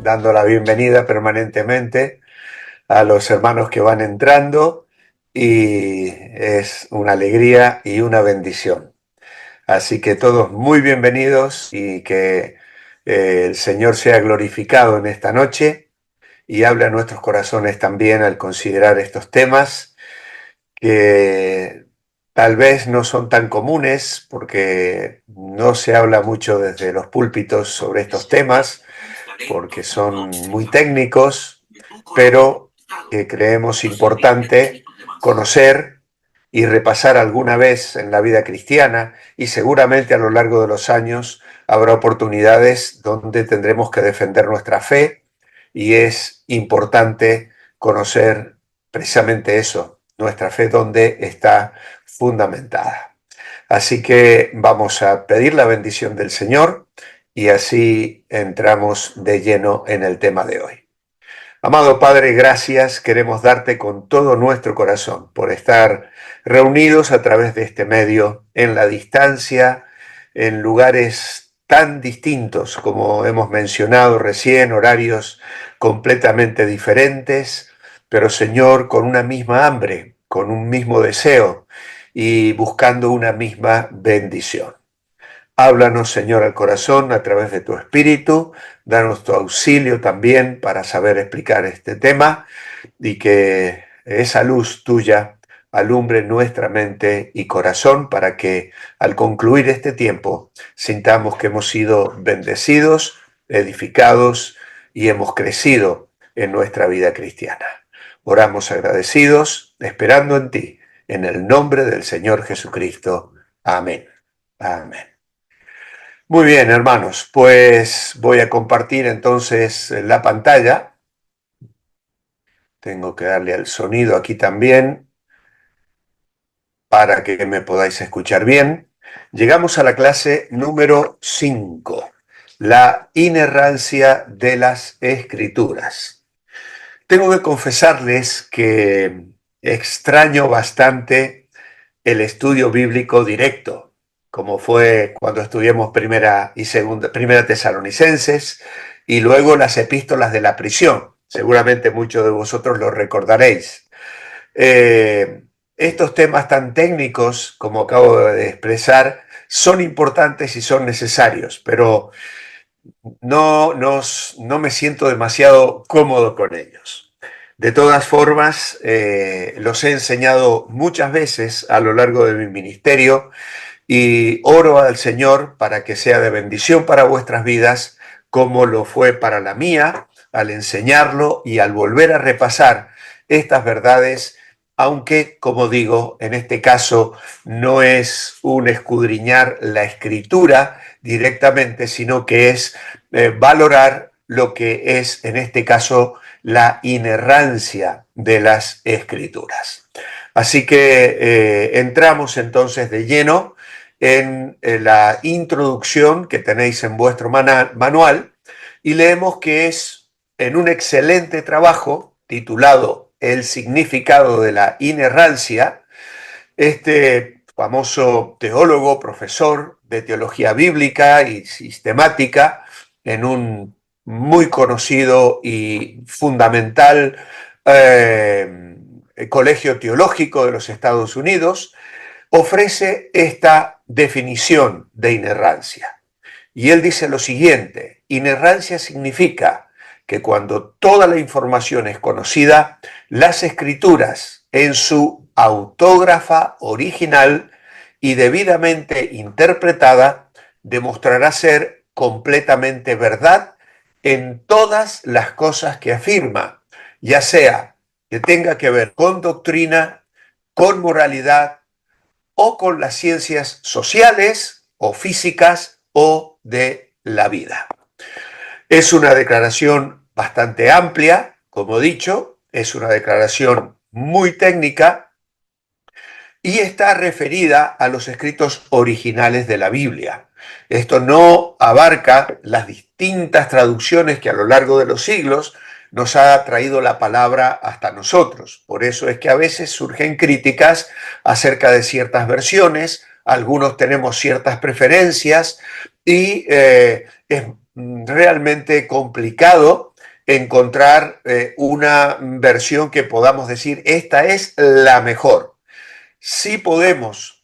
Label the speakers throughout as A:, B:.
A: dando la bienvenida permanentemente a los hermanos que van entrando y es una alegría y una bendición. Así que todos muy bienvenidos y que el Señor sea glorificado en esta noche y hable a nuestros corazones también al considerar estos temas que tal vez no son tan comunes porque no se habla mucho desde los púlpitos sobre estos temas porque son muy técnicos, pero que creemos importante conocer y repasar alguna vez en la vida cristiana, y seguramente a lo largo de los años habrá oportunidades donde tendremos que defender nuestra fe y es importante conocer precisamente eso, nuestra fe donde está fundamentada. Así que vamos a pedir la bendición del Señor y así entramos de lleno en el tema de hoy. Amado Padre, gracias. Queremos darte con todo nuestro corazón por estar reunidos a través de este medio, en la distancia, en lugares tan distintos como hemos mencionado recién, horarios completamente diferentes, pero Señor, con una misma hambre, con un mismo deseo y buscando una misma bendición. Háblanos, Señor, al corazón a través de tu Espíritu, danos tu auxilio también para saber explicar este tema y que esa luz tuya alumbre nuestra mente y corazón para que al concluir este tiempo sintamos que hemos sido bendecidos, edificados y hemos crecido en nuestra vida cristiana. Oramos agradecidos, esperando en ti, en el nombre del Señor Jesucristo. Amén. Amén. Muy bien, hermanos, pues voy a compartir entonces la pantalla. Tengo que darle al sonido aquí también para que me podáis escuchar bien. Llegamos a la clase número 5, la inerrancia de las Escrituras. Tengo que confesarles que extraño bastante el estudio bíblico directo, como fue cuando estudiamos primera Tesalonicenses y luego las epístolas de la prisión. Seguramente muchos de vosotros lo recordaréis. Estos temas tan técnicos, como acabo de expresar, son importantes y son necesarios, pero no me siento demasiado cómodo con ellos. De todas formas, los he enseñado muchas veces a lo largo de mi ministerio y oro al Señor para que sea de bendición para vuestras vidas, como lo fue para la mía, al enseñarlo y al volver a repasar estas verdades, aunque, como digo, en este caso no es un escudriñar la escritura directamente, sino que es valorar lo que es, en este caso, la inerrancia de las escrituras. Así que entramos entonces de lleno en la introducción que tenéis en vuestro manual y leemos que es en un excelente trabajo titulado El significado de la inerrancia. Este famoso teólogo, profesor de teología bíblica y sistemática en un muy conocido y fundamental colegio teológico de los Estados Unidos, ofrece esta definición de inerrancia. Y él dice lo siguiente: inerrancia significa que cuando toda la información es conocida, las escrituras en su autógrafa original y debidamente interpretada demostrará ser completamente verdad en todas las cosas que afirma, ya sea que tenga que ver con doctrina, con moralidad, o con las ciencias sociales o físicas o de la vida. Es una declaración bastante amplia, como he dicho, es una declaración muy técnica y está referida a los escritos originales de la Biblia. Esto no abarca las distintas traducciones que a lo largo de los siglos nos ha traído la palabra hasta nosotros. Por eso es que a veces surgen críticas acerca de ciertas versiones, algunos tenemos ciertas preferencias y es realmente complicado encontrar una versión que podamos decir, esta es la mejor. Sí podemos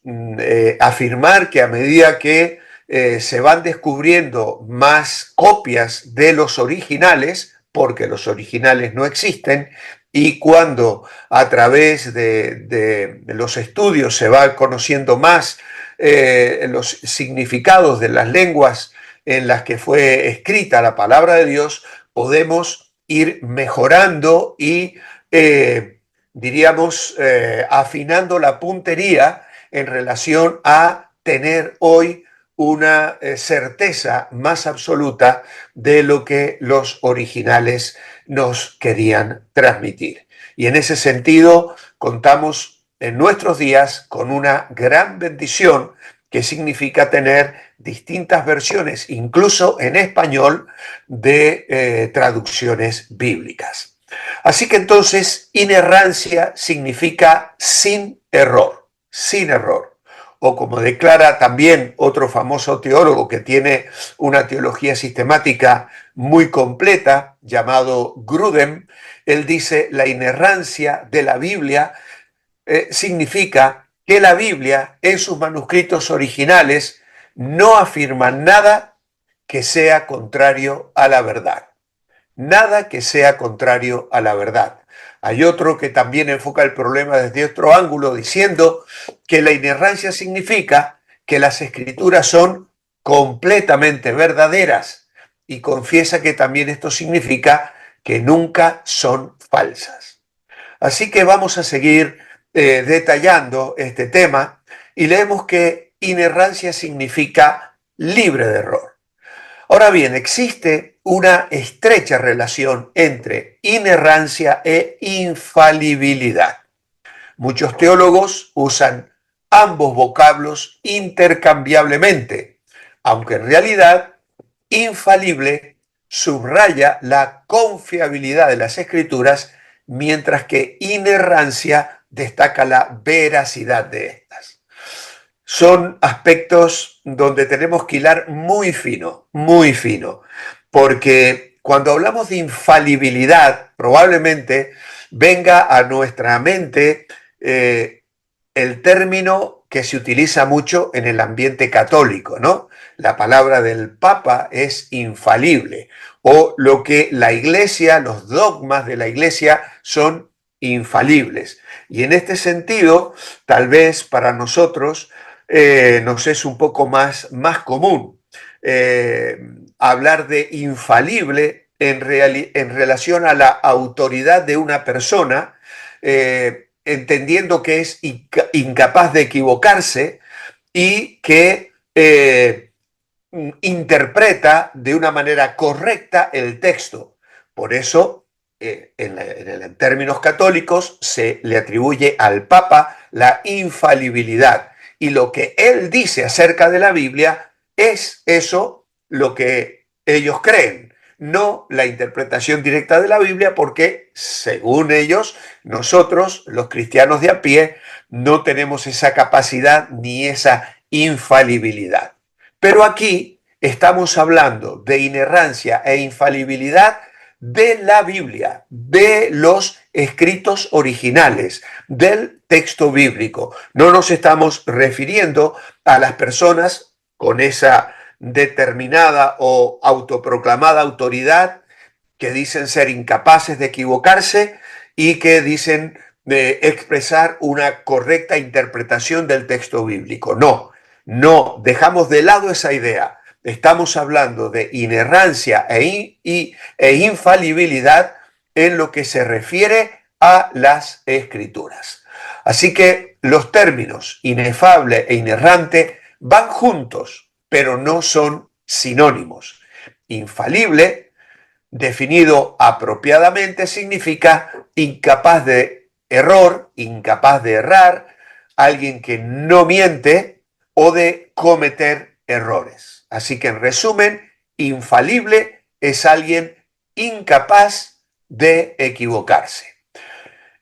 A: afirmar que a medida que se van descubriendo más copias de los originales, porque los originales no existen, y cuando a través de los estudios se va conociendo más los significados de las lenguas en las que fue escrita la palabra de Dios, podemos ir mejorando y diríamos, afinando la puntería en relación a tener hoy una certeza más absoluta de lo que los originales nos querían transmitir. Y en ese sentido, contamos en nuestros días con una gran bendición que significa tener distintas versiones, incluso en español, de traducciones bíblicas. Así que entonces, inerrancia significa sin error, sin error. O como declara también otro famoso teólogo que tiene una teología sistemática muy completa, llamado Grudem, él dice, la inerrancia de la Biblia significa que la Biblia en sus manuscritos originales no afirma nada que sea contrario a la verdad. Nada que sea contrario a la verdad. Hay otro que también enfoca el problema desde otro ángulo, diciendo que la inerrancia significa que las escrituras son completamente verdaderas y confiesa que también esto significa que nunca son falsas. Así que vamos a seguir detallando este tema y leemos que inerrancia significa libre de error. Ahora bien, existe una estrecha relación entre inerrancia e infalibilidad. Muchos teólogos usan ambos vocablos intercambiablemente, aunque en realidad infalible subraya la confiabilidad de las escrituras, mientras que inerrancia destaca la veracidad de estas. Son aspectos donde tenemos que hilar muy fino, porque cuando hablamos de infalibilidad, probablemente venga a nuestra mente el término que se utiliza mucho en el ambiente católico, ¿no? La palabra del Papa es infalible, o lo que la Iglesia, los dogmas de la Iglesia son infalibles. Y en este sentido, tal vez para nosotros nos es un poco más común hablar de infalible en relación a la autoridad de una persona, entendiendo que es incapaz de equivocarse y que interpreta de una manera correcta el texto. Por eso, en términos católicos, se le atribuye al Papa la infalibilidad. Y lo que él dice acerca de la Biblia es eso lo que ellos creen, no la interpretación directa de la Biblia, porque según ellos, nosotros, los cristianos de a pie, no tenemos esa capacidad ni esa infalibilidad. Pero aquí estamos hablando de inerrancia e infalibilidad de la Biblia, de los escritos originales, del texto bíblico. No nos estamos refiriendo a las personas con esa determinada o autoproclamada autoridad que dicen ser incapaces de equivocarse y que dicen expresar una correcta interpretación del texto bíblico. No, dejamos de lado esa idea. Estamos hablando de inerrancia e infalibilidad en lo que se refiere a las escrituras. Así que los términos inefable e inerrante van juntos, pero no son sinónimos. Infalible, definido apropiadamente, significa incapaz de error, incapaz de errar, alguien que no miente o de cometer errores. Así que en resumen, infalible es alguien incapaz de equivocarse.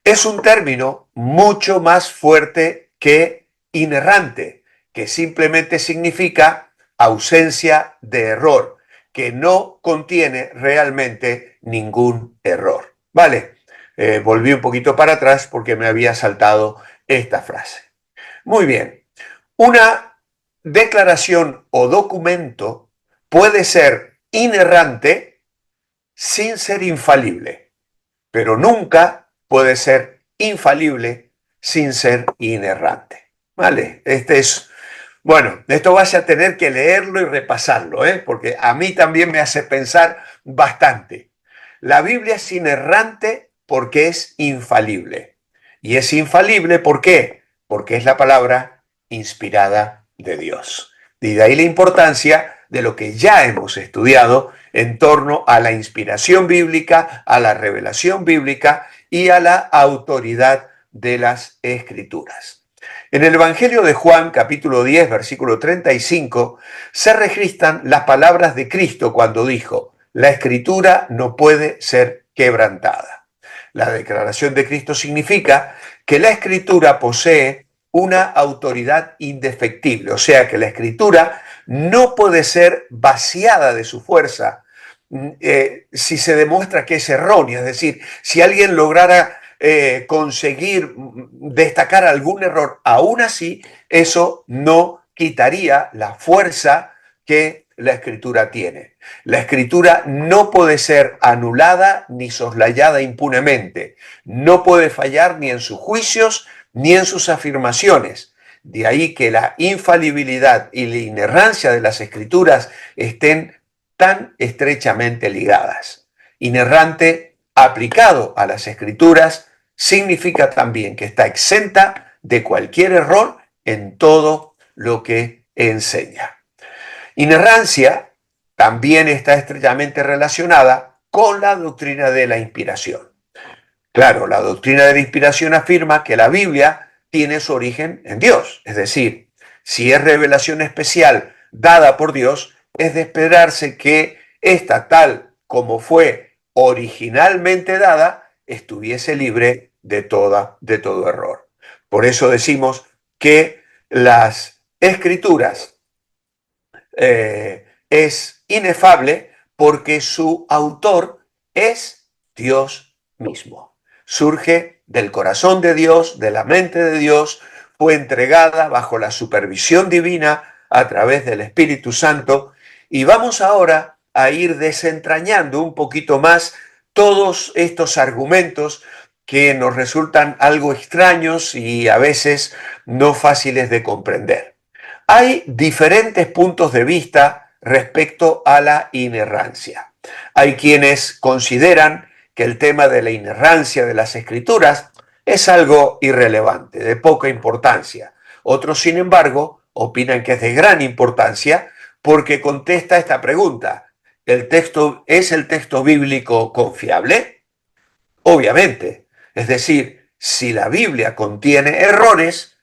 A: Es un término mucho más fuerte que inerrante, que simplemente significa ausencia de error, que no contiene realmente ningún error. Vale, volví un poquito para atrás porque me había saltado esta frase. Muy bien, una declaración o documento puede ser inerrante sin ser infalible, pero nunca puede ser infalible sin ser inerrante. ¿Vale? Bueno, esto vas a tener que leerlo y repasarlo, porque a mí también me hace pensar bastante. La Biblia es inerrante porque es infalible. Y es infalible, ¿por qué? Porque es la palabra inspirada de Dios. Y de ahí la importancia de lo que ya hemos estudiado en torno a la inspiración bíblica, a la revelación bíblica y a la autoridad de las Escrituras. En el Evangelio de Juan, capítulo 10, versículo 35, se registran las palabras de Cristo cuando dijo: la Escritura no puede ser quebrantada. La declaración de Cristo significa que la Escritura posee una autoridad indefectible, o sea que la Escritura no puede ser vaciada de su fuerza si se demuestra que es errónea, es decir, si alguien lograra conseguir destacar algún error, aún así eso no quitaría la fuerza que la Escritura tiene. La Escritura no puede ser anulada ni soslayada impunemente, no puede fallar ni en sus juicios ni en sus afirmaciones. De ahí que la infalibilidad y la inerrancia de las Escrituras estén tan estrechamente ligadas. Inerrante aplicado a las Escrituras significa también que está exenta de cualquier error en todo lo que enseña. Inerrancia también está estrechamente relacionada con la doctrina de la inspiración. Claro, la doctrina de la inspiración afirma que la Biblia tiene su origen en Dios, es decir, si es revelación especial dada por Dios, es de esperarse que esta, tal como fue originalmente dada, estuviese libre de todo error. Por eso decimos que las Escrituras es inefable porque su autor es Dios mismo. Surge del corazón de Dios, de la mente de Dios, fue entregada bajo la supervisión divina a través del Espíritu Santo, y vamos ahora a ir desentrañando un poquito más todos estos argumentos que nos resultan algo extraños y a veces no fáciles de comprender. Hay diferentes puntos de vista respecto a la inerrancia. Hay quienes consideran que el tema de la inerrancia de las Escrituras es algo irrelevante, de poca importancia. Otros, sin embargo, opinan que es de gran importancia porque contesta esta pregunta: ¿es el texto bíblico confiable? Obviamente. Es decir, si la Biblia contiene errores,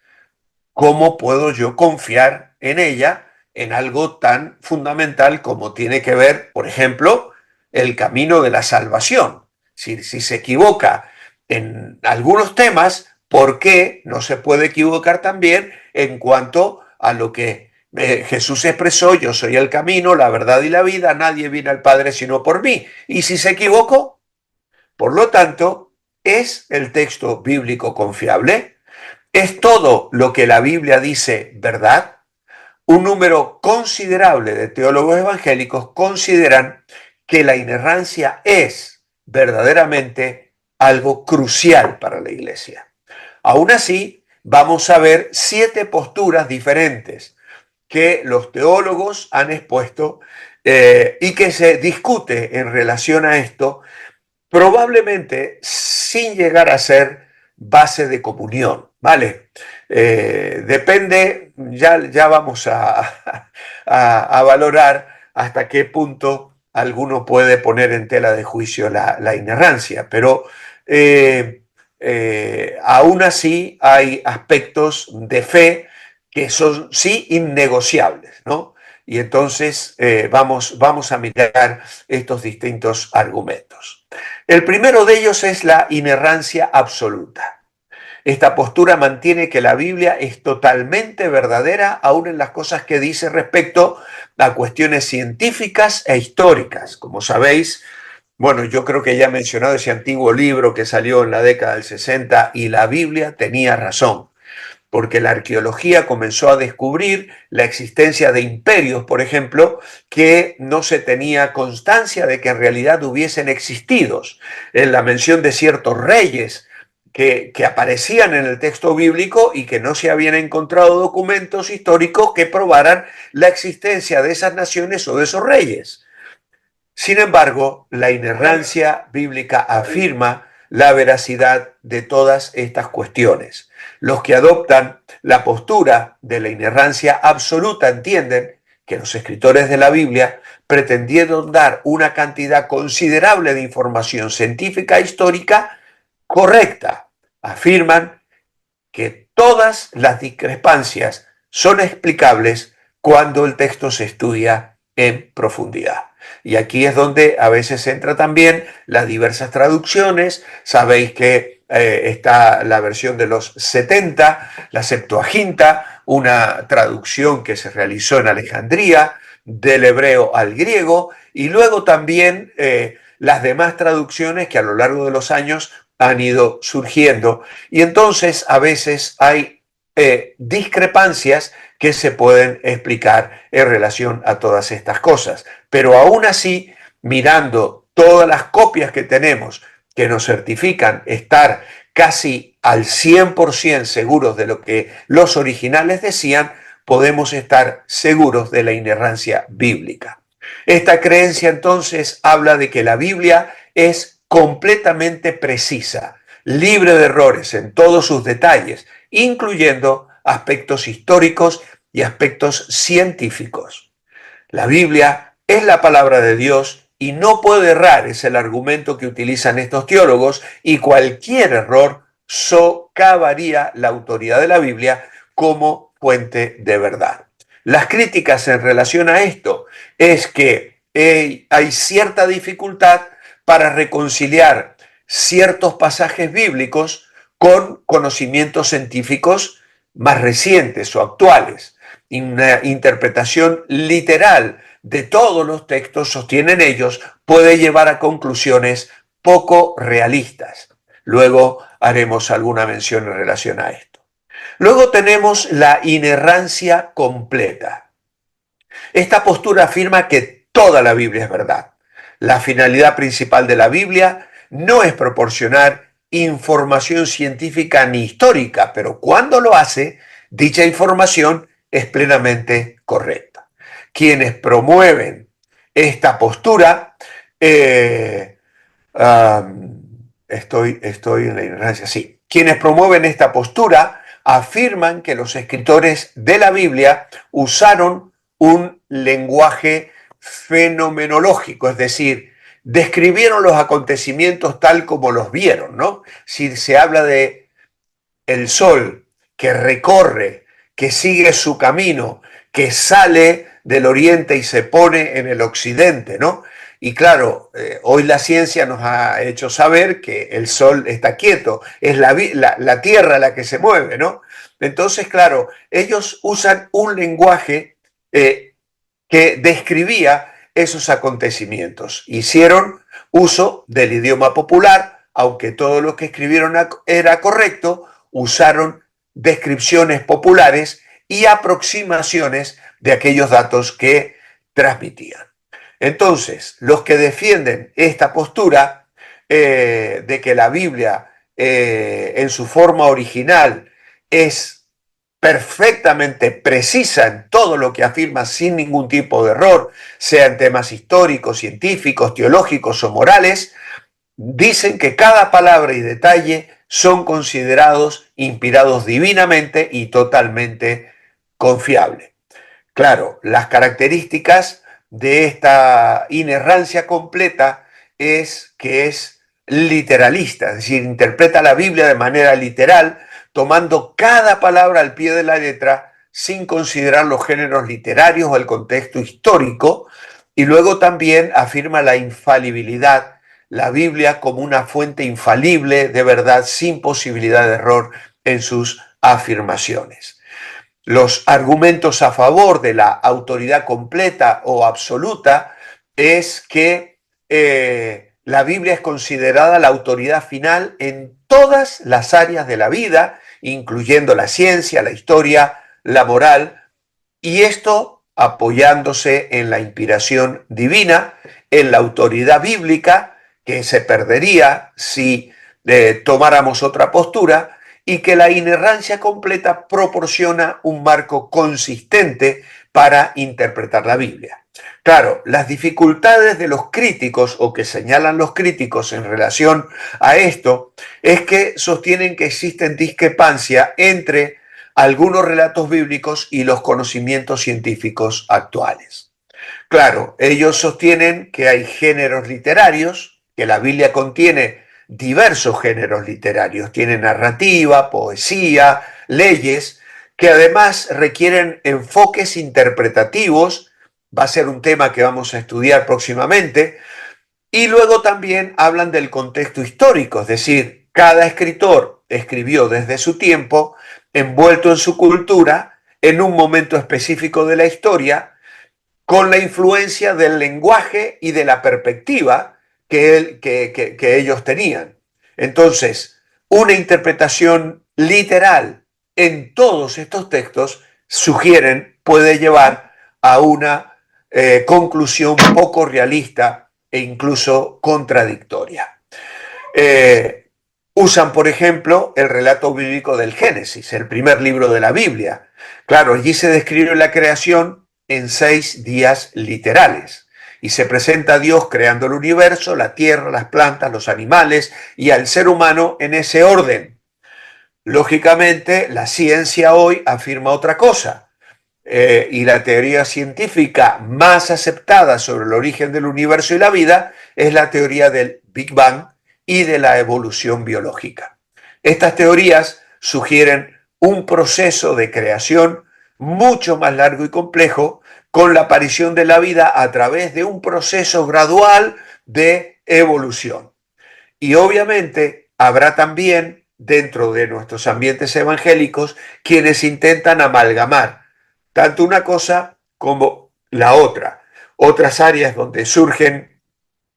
A: ¿cómo puedo yo confiar en ella en algo tan fundamental como tiene que ver, por ejemplo, el camino de la salvación? Si se equivoca en algunos temas, ¿por qué no se puede equivocar también en cuanto a lo que Jesús expresó: yo soy el camino, la verdad y la vida, nadie viene al Padre sino por mí? ¿Y si se equivocó? Por lo tanto, ¿es el texto bíblico confiable? ¿Es todo lo que la Biblia dice verdad? Un número considerable de teólogos evangélicos consideran que la inerrancia es verdaderamente algo crucial para la Iglesia. Aún así, vamos a ver 7 posturas diferentes que los teólogos han expuesto y que se discute en relación a esto, probablemente sin llegar a ser base de comunión, ¿vale? Depende, ya vamos a valorar hasta qué punto alguno puede poner en tela de juicio la inerrancia, pero aún así hay aspectos de fe que son sí innegociables, ¿no? Y entonces vamos a mirar estos distintos argumentos. El primero de ellos es la inerrancia absoluta. Esta postura mantiene que la Biblia es totalmente verdadera, aún en las cosas que dice respecto a cuestiones científicas e históricas. Como sabéis, bueno, yo creo que ya he mencionado ese antiguo libro que salió en la década del 60 y la Biblia tenía razón, porque la arqueología comenzó a descubrir la existencia de imperios, por ejemplo, que no se tenía constancia de que en realidad hubiesen existido. En la mención de ciertos reyes que aparecían en el texto bíblico y que no se habían encontrado documentos históricos que probaran la existencia de esas naciones o de esos reyes. Sin embargo, la inerrancia bíblica afirma la veracidad de todas estas cuestiones. Los que adoptan la postura de la inerrancia absoluta entienden que los escritores de la Biblia pretendieron dar una cantidad considerable de información científica e histórica correcta. Afirman que todas las discrepancias son explicables cuando el texto se estudia en profundidad. Y aquí es donde a veces entra también las diversas traducciones. Sabéis que está la versión de los 70, la Septuaginta, una traducción que se realizó en Alejandría, del hebreo al griego, y luego también las demás traducciones que a lo largo de los años han ido surgiendo. Y entonces a veces hay discrepancias que se pueden explicar en relación a todas estas cosas. Pero aún así, mirando todas las copias que tenemos que nos certifican estar casi al 100% seguros de lo que los originales decían, podemos estar seguros de la inerrancia bíblica. Esta creencia entonces habla de que la Biblia es completamente precisa, libre de errores en todos sus detalles, incluyendo aspectos históricos y aspectos científicos. La Biblia es la palabra de Dios y no puede errar, es el argumento que utilizan estos teólogos, y cualquier error socavaría la autoridad de la Biblia como fuente de verdad. Las críticas en relación a esto es que hay cierta dificultad para reconciliar ciertos pasajes bíblicos con conocimientos científicos más recientes o actuales. Una interpretación literal de todos los textos, sostienen ellos, puede llevar a conclusiones poco realistas. Luego haremos alguna mención en relación a esto. Luego tenemos la inerrancia completa. Esta postura afirma que toda la Biblia es verdad. La finalidad principal de la Biblia no es proporcionar información científica ni histórica, pero cuando lo hace, dicha información es plenamente correcta. Quienes promueven esta postura, estoy en la ignorancia, sí. Quienes promueven esta postura afirman que los escritores de la Biblia usaron un lenguaje fenomenológico, es decir, describieron los acontecimientos tal como los vieron, ¿no? Si se habla de el sol que recorre, que sigue su camino, que sale del oriente y se pone en el occidente, ¿no? Y claro, hoy la ciencia nos ha hecho saber que el sol está quieto, es la Tierra la que se mueve, ¿no? Entonces, claro, ellos usan un lenguaje que describía esos acontecimientos. Hicieron uso del idioma popular, aunque todo lo que escribieron era correcto, usaron descripciones populares y aproximaciones de aquellos datos que transmitían. Entonces, los que defienden esta postura de que la Biblia en su forma original es perfectamente precisa en todo lo que afirma sin ningún tipo de error, sea en temas históricos, científicos, teológicos o morales, dicen que cada palabra y detalle son considerados inspirados divinamente y totalmente confiables. Claro, las características de esta inerrancia completa es que es literalista, es decir, interpreta la Biblia de manera literal, tomando cada palabra al pie de la letra sin considerar los géneros literarios o el contexto histórico, y luego también afirma la infalibilidad, la Biblia como una fuente infalible de verdad sin posibilidad de error en sus afirmaciones. Los argumentos a favor de la autoridad completa o absoluta es que la Biblia es considerada la autoridad final en todas las áreas de la vida, incluyendo la ciencia, la historia, la moral, y esto apoyándose en la inspiración divina, en la autoridad bíblica, que se perdería si tomáramos otra postura, y que la inerrancia completa proporciona un marco consistente para interpretar la Biblia. Claro, las dificultades de los críticos o que señalan los críticos en relación a esto es que sostienen que existen discrepancias entre algunos relatos bíblicos y los conocimientos científicos actuales. Claro, ellos sostienen que hay géneros literarios, que la Biblia contiene diversos géneros literarios, tiene narrativa, poesía, leyes, que además requieren enfoques interpretativos, va a ser un tema que vamos a estudiar próximamente, y luego también hablan del contexto histórico, es decir, cada escritor escribió desde su tiempo, envuelto en su cultura, en un momento específico de la historia, con la influencia del lenguaje y de la perspectiva que ellos tenían. Entonces, una interpretación literal en todos estos textos puede llevar a una conclusión poco realista e incluso contradictoria. Usan, por ejemplo, el relato bíblico del Génesis, el primer libro de la Biblia. Claro, allí se describe la creación en 6 días literales y se presenta a Dios creando el universo, la tierra, las plantas, los animales y al ser humano en ese orden. Lógicamente, la ciencia hoy afirma otra cosa. Y la teoría científica más aceptada sobre el origen del universo y la vida es la teoría del Big Bang y de la evolución biológica. Estas teorías sugieren un proceso de creación mucho más largo y complejo, con la aparición de la vida a través de un proceso gradual de evolución. Y obviamente habrá también dentro de nuestros ambientes evangélicos quienes intentan amalgamar tanto una cosa como la otra. Otras áreas donde surgen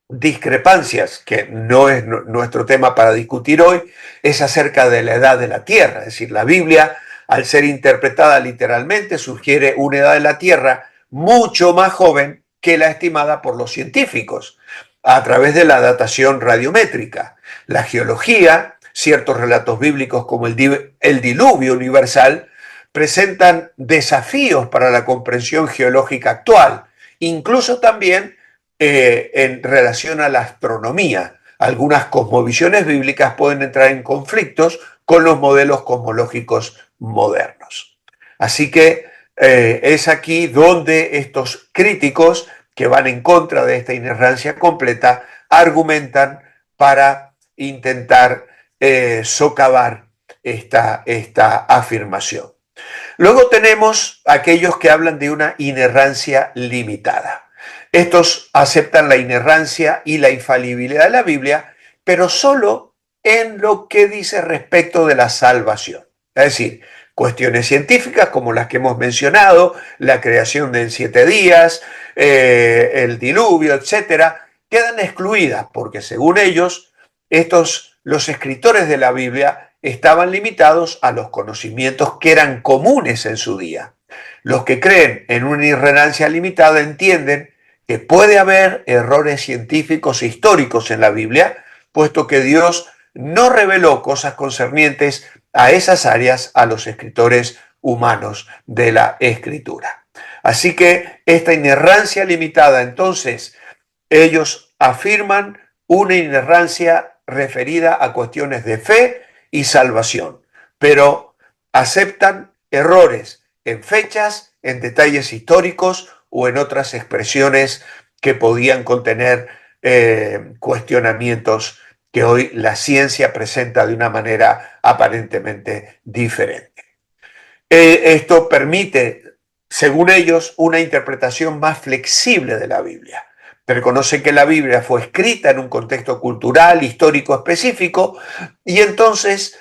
A: discrepancias, que no es nuestro tema para discutir hoy, es acerca de la edad de la Tierra. Es decir, la Biblia, al ser interpretada literalmente, sugiere una edad de la Tierra mucho más joven que la estimada por los científicos, a través de la datación radiométrica. La geología, ciertos relatos bíblicos como el diluvio universal, presentan desafíos para la comprensión geológica actual, incluso también en relación a la astronomía. Algunas cosmovisiones bíblicas pueden entrar en conflictos con los modelos cosmológicos modernos. Así que es aquí donde estos críticos que van en contra de esta inerrancia completa argumentan para intentar socavar esta afirmación. Luego tenemos aquellos que hablan de una inerrancia limitada. Estos aceptan la inerrancia y la infalibilidad de la Biblia, pero solo en lo que dice respecto de la salvación. Es decir, cuestiones científicas como las que hemos mencionado, la creación en 7 días, el diluvio, etcétera, quedan excluidas porque según ellos, los escritores de la Biblia estaban limitados a los conocimientos que eran comunes en su día. Los que creen en una inerrancia limitada entienden que puede haber errores científicos e históricos en la Biblia, puesto que Dios no reveló cosas concernientes a esas áreas a los escritores humanos de la Escritura. Así que esta inerrancia limitada, entonces, ellos afirman una inerrancia referida a cuestiones de fe y salvación, pero aceptan errores en fechas, en detalles históricos o en otras expresiones que podían contener cuestionamientos que hoy la ciencia presenta de una manera aparentemente diferente. Esto permite, según ellos, una interpretación más flexible de la Biblia. Reconocen que la Biblia fue escrita en un contexto cultural, histórico específico, y entonces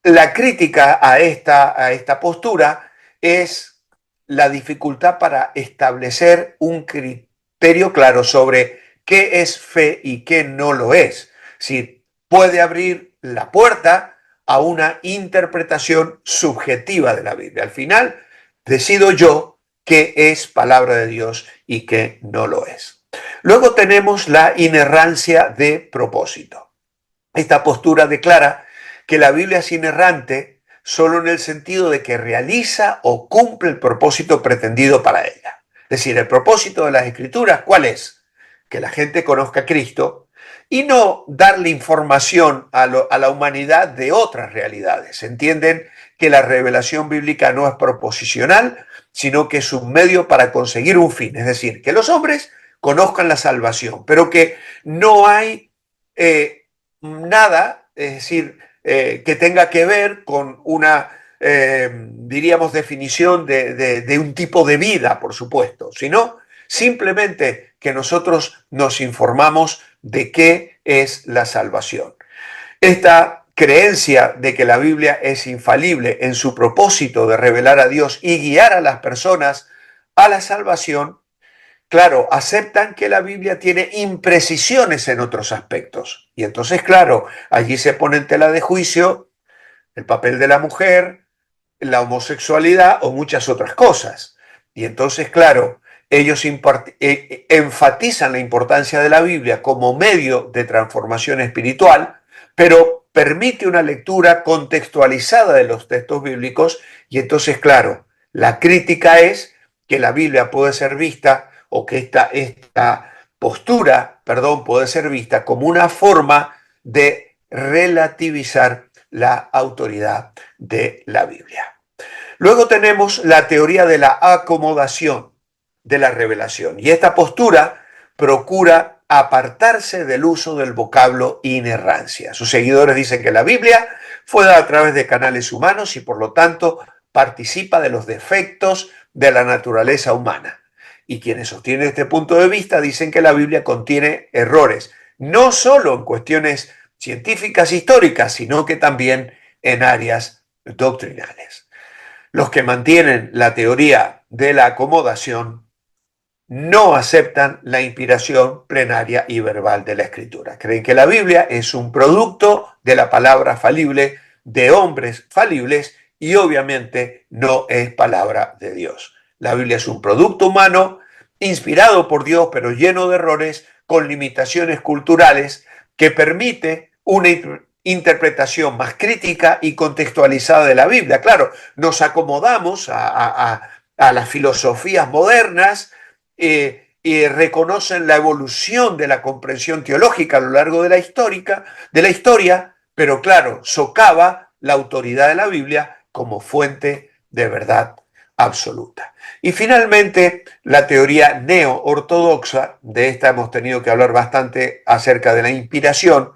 A: La crítica a esta postura es la dificultad para establecer un criterio claro sobre qué es fe y qué no lo es. Si puede abrir la puerta a una interpretación subjetiva de la Biblia. Al final, decido yo qué es palabra de Dios y qué no lo es. Luego tenemos la inerrancia de propósito. Esta postura declara que la Biblia es inerrante solo en el sentido de que realiza o cumple el propósito pretendido para ella. Es decir, el propósito de las Escrituras, ¿cuál es? Que la gente conozca a Cristo y no darle información a la humanidad de otras realidades. Entienden que la revelación bíblica no es proposicional, sino que es un medio para conseguir un fin. Es decir, que los hombres conozcan la salvación, pero que no hay nada, es decir, que tenga que ver con una, diríamos, definición de un tipo de vida, por supuesto, sino simplemente que nosotros nos informamos de qué es la salvación. Esta creencia de que la Biblia es infalible en su propósito de revelar a Dios y guiar a las personas a la salvación, claro, aceptan que la Biblia tiene imprecisiones en otros aspectos. Y entonces, claro, allí se pone en tela de juicio el papel de la mujer, la homosexualidad o muchas otras cosas. Y entonces, claro, ellos enfatizan la importancia de la Biblia como medio de transformación espiritual, pero permite una lectura contextualizada de los textos bíblicos y entonces, claro, la crítica es que la Biblia puede ser vista o que esta postura, perdón, puede ser vista como una forma de relativizar la autoridad de la Biblia. Luego tenemos la teoría de la acomodación de la revelación y esta postura procura apartarse del uso del vocablo inerrancia. Sus seguidores dicen que la Biblia fue dada a través de canales humanos y por lo tanto participa de los defectos de la naturaleza humana. Y quienes sostienen este punto de vista dicen que la Biblia contiene errores, no solo en cuestiones científicas históricas, sino que también en áreas doctrinales. Los que mantienen la teoría de la acomodación no aceptan la inspiración plenaria y verbal de la Escritura. Creen que la Biblia es un producto de la palabra falible de hombres falibles y obviamente no es palabra de Dios. La Biblia es un producto humano inspirado por Dios, pero lleno de errores, con limitaciones culturales, que permite una interpretación más crítica y contextualizada de la Biblia. Claro, nos acomodamos a las filosofías modernas y reconocen la evolución de la comprensión teológica a lo largo de la historia, pero claro, socava la autoridad de la Biblia como fuente de verdad absoluta. Y finalmente, la teoría neo-ortodoxa, de esta hemos tenido que hablar bastante acerca de la inspiración,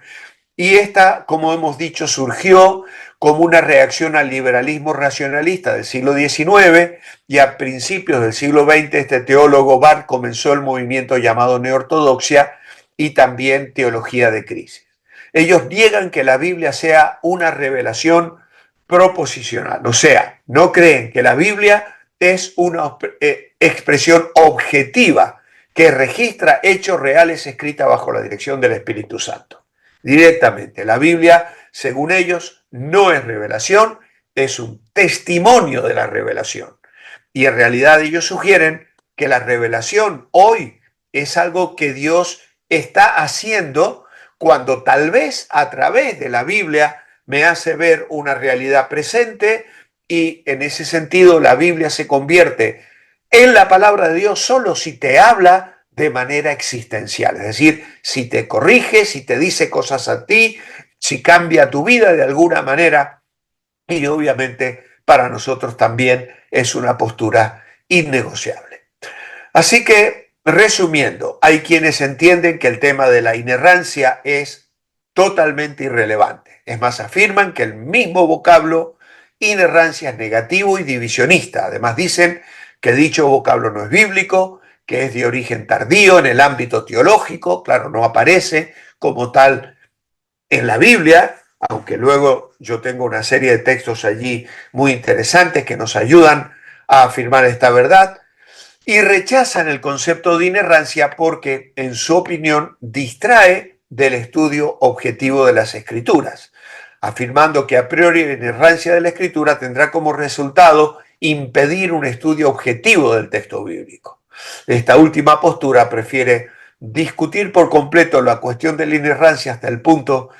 A: y esta, como hemos dicho, surgió como una reacción al liberalismo racionalista del siglo XIX y a principios del siglo XX este teólogo Barth comenzó el movimiento llamado neortodoxia y también teología de crisis. Ellos niegan que la Biblia sea una revelación proposicional, o sea, no creen que la Biblia es una expresión objetiva que registra hechos reales escrita bajo la dirección del Espíritu Santo. Directamente, la Biblia, según ellos, no es revelación, es un testimonio de la revelación. Y en realidad ellos sugieren que la revelación hoy es algo que Dios está haciendo cuando tal vez a través de la Biblia me hace ver una realidad presente y en ese sentido la Biblia se convierte en la palabra de Dios solo si te habla de manera existencial, es decir, si te corrige, si te dice cosas a ti, si cambia tu vida de alguna manera y obviamente para nosotros también es una postura innegociable. Así que, resumiendo, hay quienes entienden que el tema de la inerrancia es totalmente irrelevante. Es más, afirman que el mismo vocablo inerrancia es negativo y divisionista. Además dicen que dicho vocablo no es bíblico, que es de origen tardío en el ámbito teológico, claro, no aparece como tal en la Biblia, aunque luego yo tengo una serie de textos allí muy interesantes que nos ayudan a afirmar esta verdad, y rechazan el concepto de inerrancia porque, en su opinión, distrae del estudio objetivo de las escrituras, afirmando que a priori la inerrancia de la escritura tendrá como resultado impedir un estudio objetivo del texto bíblico. Esta última postura prefiere discutir por completo la cuestión de la inerrancia hasta el punto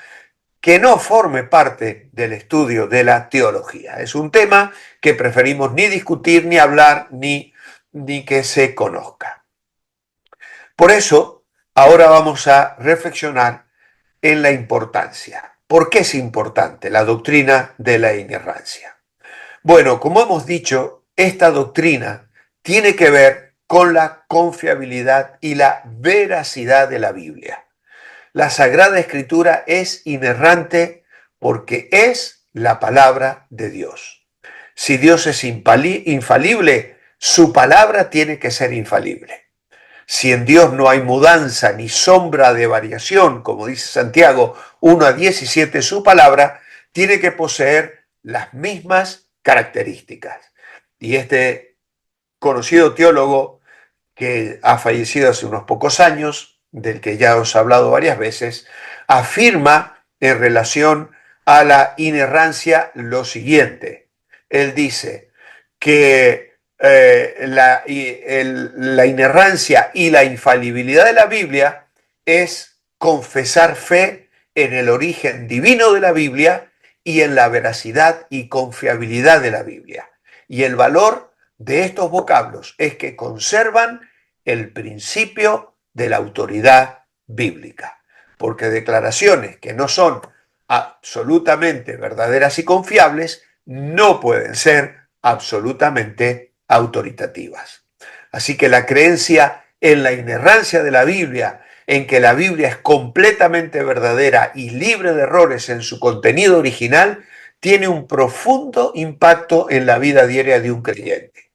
A: que no forme parte del estudio de la teología. Es un tema que preferimos ni discutir, ni hablar, ni que se conozca. Por eso, ahora vamos a reflexionar en la importancia. ¿Por qué es importante la doctrina de la inerrancia? Bueno, como hemos dicho, esta doctrina tiene que ver con la confiabilidad y la veracidad de la Biblia. La Sagrada Escritura es inerrante porque es la palabra de Dios. Si Dios es infalible, su palabra tiene que ser infalible. Si en Dios no hay mudanza ni sombra de variación, como dice Santiago 1:17, su palabra tiene que poseer las mismas características. Y este conocido teólogo que ha fallecido hace unos pocos años, del que ya os he hablado varias veces, afirma en relación a la inerrancia lo siguiente. Él dice que la inerrancia y la infalibilidad de la Biblia es confesar fe en el origen divino de la Biblia y en la veracidad y confiabilidad de la Biblia. Y el valor de estos vocablos es que conservan el principio de la autoridad bíblica, porque declaraciones que no son absolutamente verdaderas y confiables no pueden ser absolutamente autoritativas. Así que la creencia en la inerrancia de la Biblia, en que la Biblia es completamente verdadera y libre de errores en su contenido original, tiene un profundo impacto en la vida diaria de un creyente.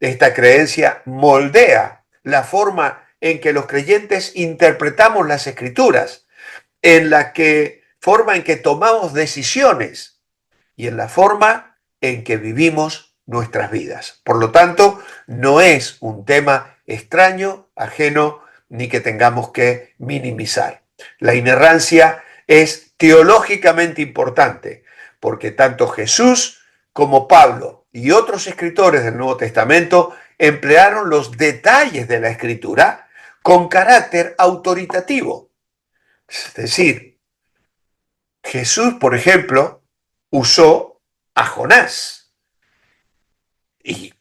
A: Esta creencia moldea la forma en que los creyentes interpretamos las escrituras, en la forma en que tomamos decisiones y en la forma en que vivimos nuestras vidas. Por lo tanto, no es un tema extraño, ajeno, ni que tengamos que minimizar. La inerrancia es teológicamente importante, porque tanto Jesús como Pablo y otros escritores del Nuevo Testamento emplearon los detalles de la escritura con carácter autoritativo. Es decir, Jesús, por ejemplo, usó a Jonás. Y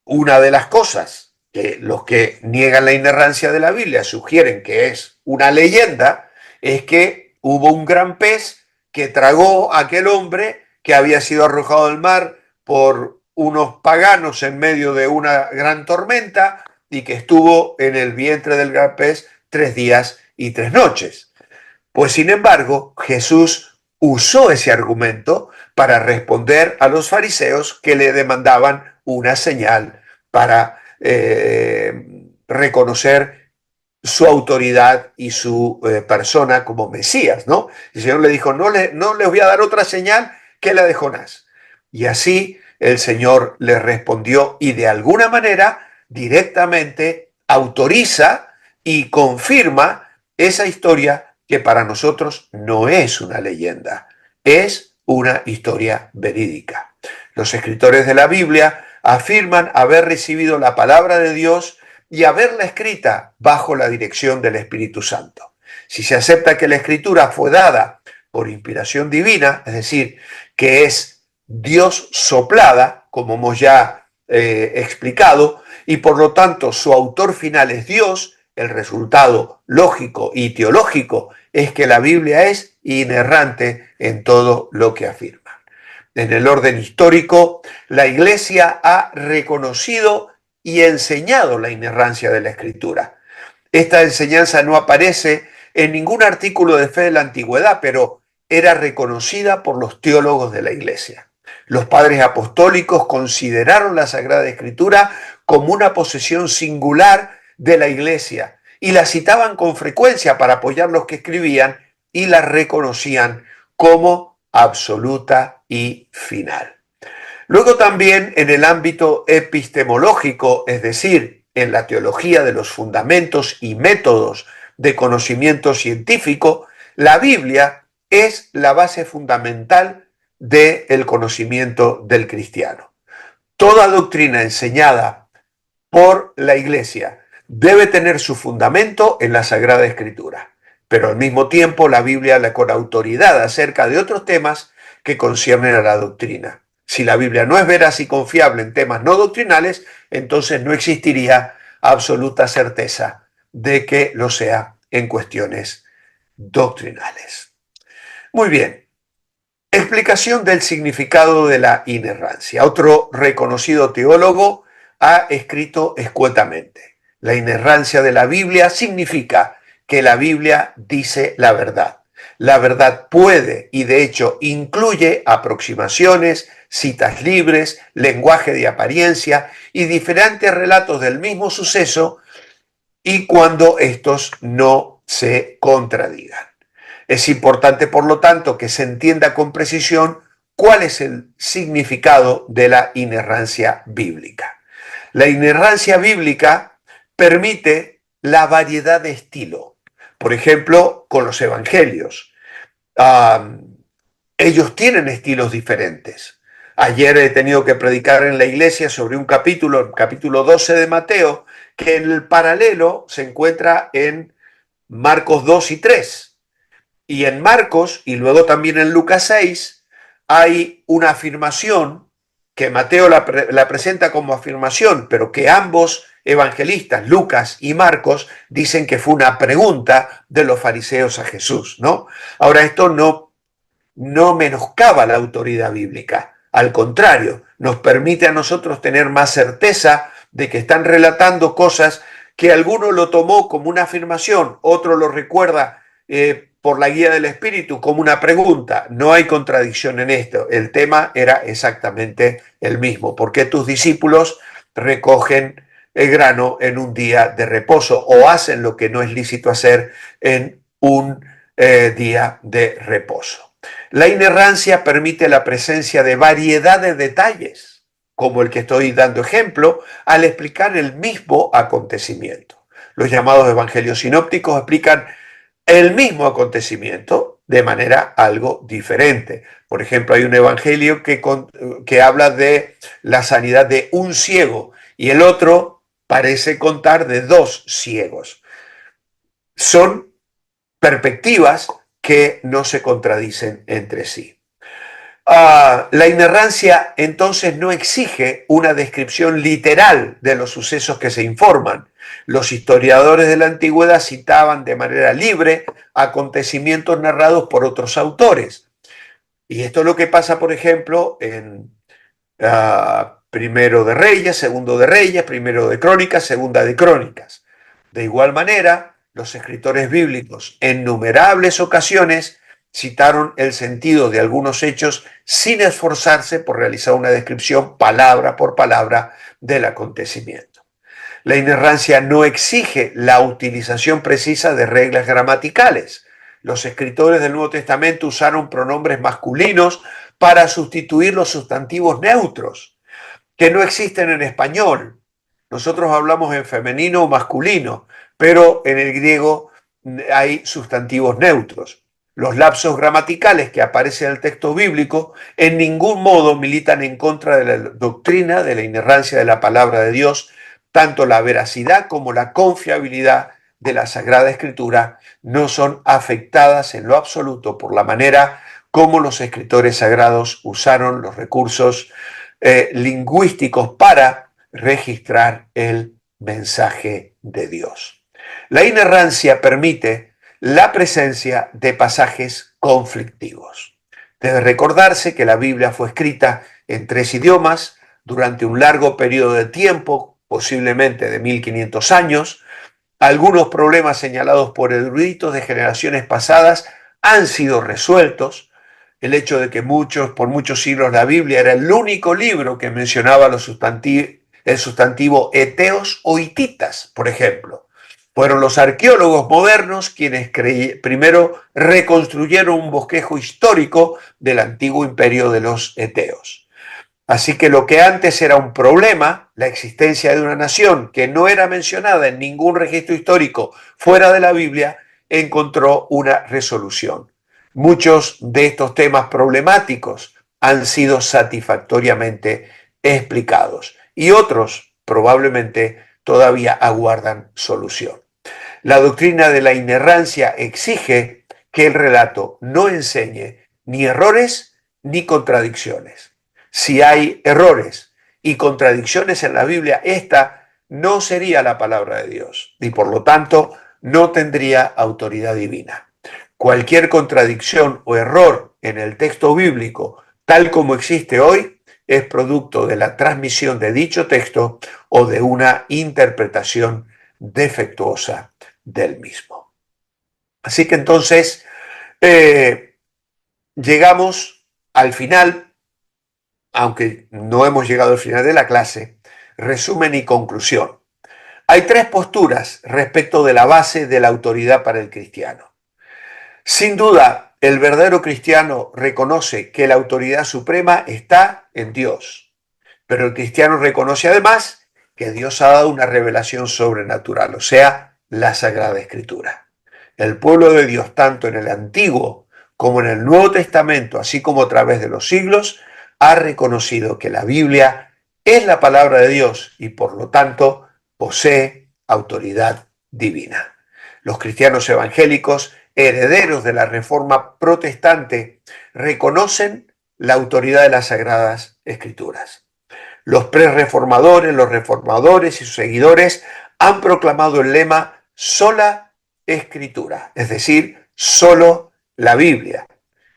A: una de las cosas que los que niegan la inerrancia de la Biblia sugieren que es una leyenda es que hubo un gran pez que tragó a aquel hombre que había sido arrojado al mar por unos paganos en medio de una gran tormenta y que estuvo en el vientre del gran pez 3 días y 3 noches. Pues sin embargo, Jesús usó ese argumento para responder a los fariseos que le demandaban una señal para reconocer su autoridad y su persona como Mesías, ¿no? El Señor le dijo, no les voy a dar otra señal que la de Jonás. Y así el Señor le respondió y de alguna manera directamente autoriza y confirma esa historia que para nosotros no es una leyenda, es una historia verídica. Los escritores de la Biblia afirman haber recibido la palabra de Dios y haberla escrita bajo la dirección del Espíritu Santo. Si se acepta que la escritura fue dada por inspiración divina, es decir, que es Dios soplada, como hemos ya explicado, y por lo tanto su autor final es Dios, el resultado lógico y teológico es que la Biblia es inerrante en todo lo que afirma. En el orden histórico, la Iglesia ha reconocido y enseñado la inerrancia de la Escritura. Esta enseñanza no aparece en ningún artículo de fe de la antigüedad, pero era reconocida por los teólogos de la Iglesia. Los padres apostólicos consideraron la Sagrada Escritura como una posesión singular de la Iglesia y la citaban con frecuencia para apoyar los que escribían y la reconocían como absoluta y final. Luego también en el ámbito epistemológico, es decir, en la teología de los fundamentos y métodos de conocimiento científico, la Biblia es la base fundamental del conocimiento del cristiano. Toda doctrina enseñada por la Iglesia debe tener su fundamento en la Sagrada Escritura, pero al mismo tiempo la Biblia habla con autoridad acerca de otros temas que conciernen a la doctrina. Si la Biblia no es veraz y confiable en temas no doctrinales, entonces no existiría absoluta certeza de que lo sea en cuestiones doctrinales. Muy bien. Explicación del significado de la inerrancia. Otro reconocido teólogo ha escrito escuetamente: la inerrancia de la Biblia significa que la Biblia dice la verdad. La verdad puede y de hecho incluye aproximaciones, citas libres, lenguaje de apariencia y diferentes relatos del mismo suceso, y cuando estos no se contradigan. Es importante, por lo tanto, que se entienda con precisión cuál es el significado de la inerrancia bíblica. La inerrancia bíblica permite la variedad de estilo. Por ejemplo, con los evangelios. Ellos tienen estilos diferentes. Ayer he tenido que predicar en la iglesia sobre un capítulo, el capítulo 12 de Mateo, que en el paralelo se encuentra en Marcos 2 y 3. Y en Marcos, y luego también en Lucas 6, hay una afirmación que Mateo la presenta como afirmación, pero que ambos evangelistas, Lucas y Marcos, dicen que fue una pregunta de los fariseos a Jesús, ¿no? Ahora, esto no menoscaba la autoridad bíblica, al contrario, nos permite a nosotros tener más certeza de que están relatando cosas que alguno lo tomó como una afirmación, otro lo recuerda por la guía del Espíritu como una pregunta. No hay contradicción en esto. El tema era exactamente el mismo. ¿Por qué tus discípulos recogen el grano en un día de reposo o hacen lo que no es lícito hacer en un día de reposo? La inerrancia permite la presencia de variedad de detalles, como el que estoy dando ejemplo, al explicar el mismo acontecimiento. Los llamados evangelios sinópticos explican el mismo acontecimiento de manera algo diferente. Por ejemplo, hay un evangelio que habla de la sanidad de un ciego y el otro parece contar de dos ciegos. Son perspectivas que no se contradicen entre sí. La inerrancia entonces no exige una descripción literal de los sucesos que se informan. Los historiadores de la antigüedad citaban de manera libre acontecimientos narrados por otros autores. Y esto es lo que pasa, por ejemplo, en Primero de Reyes, Segundo de Reyes, Primero de Crónicas, Segunda de Crónicas. De igual manera, los escritores bíblicos en innumerables ocasiones citaron el sentido de algunos hechos sin esforzarse por realizar una descripción palabra por palabra del acontecimiento. La inerrancia no exige la utilización precisa de reglas gramaticales. Los escritores del Nuevo Testamento usaron pronombres masculinos para sustituir los sustantivos neutros, que no existen en español. Nosotros hablamos en femenino o masculino, pero en el griego hay sustantivos neutros. Los lapsos gramaticales que aparecen en el texto bíblico en ningún modo militan en contra de la doctrina de la inerrancia de la palabra de Dios. Tanto la veracidad como la confiabilidad de la Sagrada Escritura no son afectadas en lo absoluto por la manera como los escritores sagrados usaron los recursos lingüísticos para registrar el mensaje de Dios. La inerrancia permite la presencia de pasajes conflictivos. Debe recordarse que la Biblia fue escrita en 3 idiomas durante un largo periodo de tiempo, posiblemente de 1500 años. Algunos problemas señalados por eruditos de generaciones pasadas han sido resueltos. El hecho de que por muchos siglos la Biblia era el único libro que mencionaba el sustantivo eteos o hititas, por ejemplo. Fueron los arqueólogos modernos quienes primero reconstruyeron un bosquejo histórico del antiguo imperio de los eteos. Así que lo que antes era un problema, la existencia de una nación que no era mencionada en ningún registro histórico fuera de la Biblia, encontró una resolución. Muchos de estos temas problemáticos han sido satisfactoriamente explicados y otros probablemente todavía aguardan solución. La doctrina de la inerrancia exige que el relato no enseñe ni errores ni contradicciones. Si hay errores y contradicciones en la Biblia, esta no sería la palabra de Dios y por lo tanto no tendría autoridad divina. Cualquier contradicción o error en el texto bíblico, tal como existe hoy, es producto de la transmisión de dicho texto o de una interpretación defectuosa del mismo. Así que entonces llegamos al final, aunque no hemos llegado al final de la clase, resumen y conclusión. Hay tres posturas respecto de la base de la autoridad para el cristiano. Sin duda, el verdadero cristiano reconoce que la autoridad suprema está en Dios, pero el cristiano reconoce además que Dios ha dado una revelación sobrenatural, o sea, la Sagrada Escritura. El pueblo de Dios, tanto en el Antiguo como en el Nuevo Testamento, así como a través de los siglos, ha reconocido que la Biblia es la palabra de Dios y por lo tanto posee autoridad divina. Los cristianos evangélicos, herederos de la Reforma protestante, reconocen la autoridad de las Sagradas Escrituras. Los pre-reformadores, los reformadores y sus seguidores han proclamado el lema sola escritura, es decir, solo la Biblia.